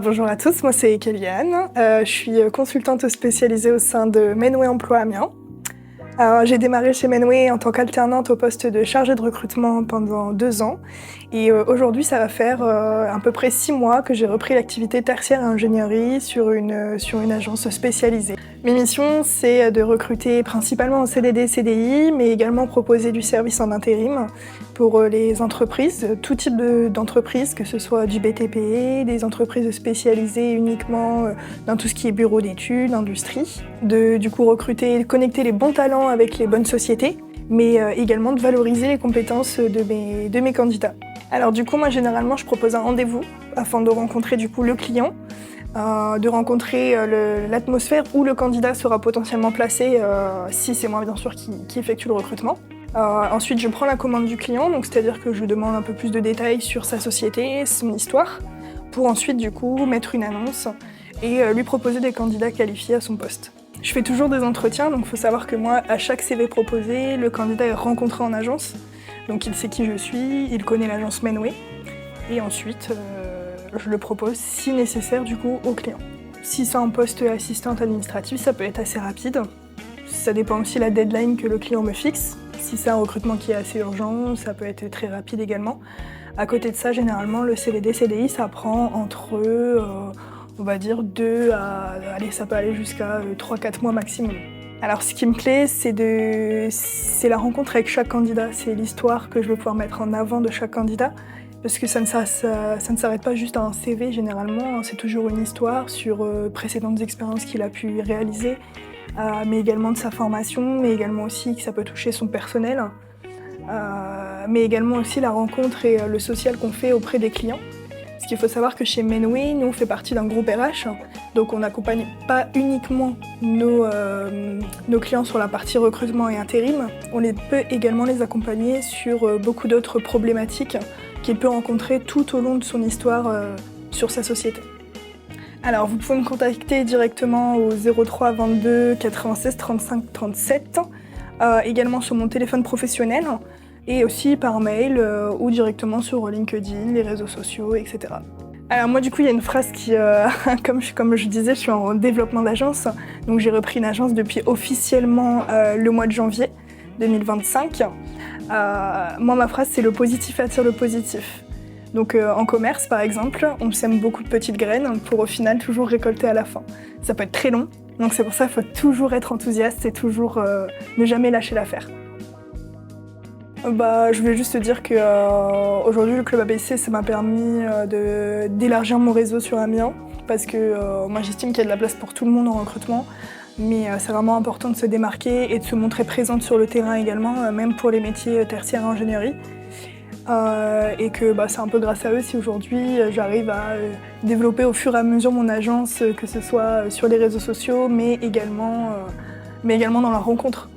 Bonjour à tous, moi c'est Kéliane. Je suis consultante spécialisée au sein de Menway Emploi Amiens. J'ai démarré chez Menway en tant qu'alternante au poste de chargée de recrutement pendant 2 ans. Et aujourd'hui, ça va faire à peu près 6 mois que j'ai repris l'activité tertiaire ingénierie sur une agence spécialisée. Mes missions, c'est de recruter principalement en CDD, CDI, mais également proposer du service en intérim pour les entreprises, tout type d'entreprises, que ce soit du BTP, des entreprises spécialisées uniquement dans tout ce qui est bureau d'études, industrie. Du coup, recruter, connecter les bons talents avec les bonnes sociétés, mais également de valoriser les compétences de mes candidats. Alors du coup, moi généralement, je propose un rendez-vous afin de rencontrer du coup le client, de rencontrer l'atmosphère où le candidat sera potentiellement placé, si c'est moi bien sûr qui effectue le recrutement. Ensuite, je prends la commande du client, donc c'est-à-dire que je demande un peu plus de détails sur sa société, son histoire, pour ensuite du coup mettre une annonce et lui proposer des candidats qualifiés à son poste. Je fais toujours des entretiens, donc il faut savoir que moi, à chaque CV proposé, le candidat est rencontré en agence. Donc il sait qui je suis, il connaît l'agence Menway. Et ensuite, je le propose, si nécessaire, du coup, au client. Si c'est un poste assistante administrative, ça peut être assez rapide. Ça dépend aussi de la deadline que le client me fixe. Si c'est un recrutement qui est assez urgent, ça peut être très rapide également. À côté de ça, généralement, le CDD, CDI, ça prend entre, on va dire, ça peut aller jusqu'à 3-4 mois maximum. Alors ce qui me plaît, c'est la rencontre avec chaque candidat, c'est l'histoire que je veux pouvoir mettre en avant de chaque candidat, parce que ça ne s'arrête pas juste à un CV généralement, c'est toujours une histoire sur précédentes expériences qu'il a pu réaliser, mais également de sa formation, mais également aussi que ça peut toucher son personnel, mais également aussi la rencontre et le social qu'on fait auprès des clients. Parce qu'il faut savoir que chez Menway, nous on fait partie d'un groupe RH, donc on n'accompagne pas uniquement nos clients sur la partie recrutement et intérim, on peut également les accompagner sur beaucoup d'autres problématiques qu'il peut rencontrer tout au long de son histoire sur sa société. Alors vous pouvez me contacter directement au 03 22 96 35 37, également sur mon téléphone professionnel, et aussi par mail ou directement sur LinkedIn, les réseaux sociaux, etc. Alors moi du coup il y a une phrase qui, comme je disais, je suis en développement d'agence, donc j'ai repris une agence depuis officiellement le mois de janvier 2025. Moi ma phrase c'est le positif attire le positif. Donc en commerce par exemple, on sème beaucoup de petites graines pour au final toujours récolter à la fin. Ça peut être très long, donc c'est pour ça qu'il faut toujours être enthousiaste et toujours ne jamais lâcher l'affaire. Je voulais juste te dire que aujourd'hui le club ABC ça m'a permis d'élargir mon réseau sur Amiens parce que moi j'estime qu'il y a de la place pour tout le monde en recrutement, mais c'est vraiment important de se démarquer et de se montrer présente sur le terrain également, même pour les métiers tertiaires ingénierie. Et que c'est un peu grâce à eux si aujourd'hui j'arrive à développer au fur et à mesure mon agence, que ce soit sur les réseaux sociaux mais également dans la rencontre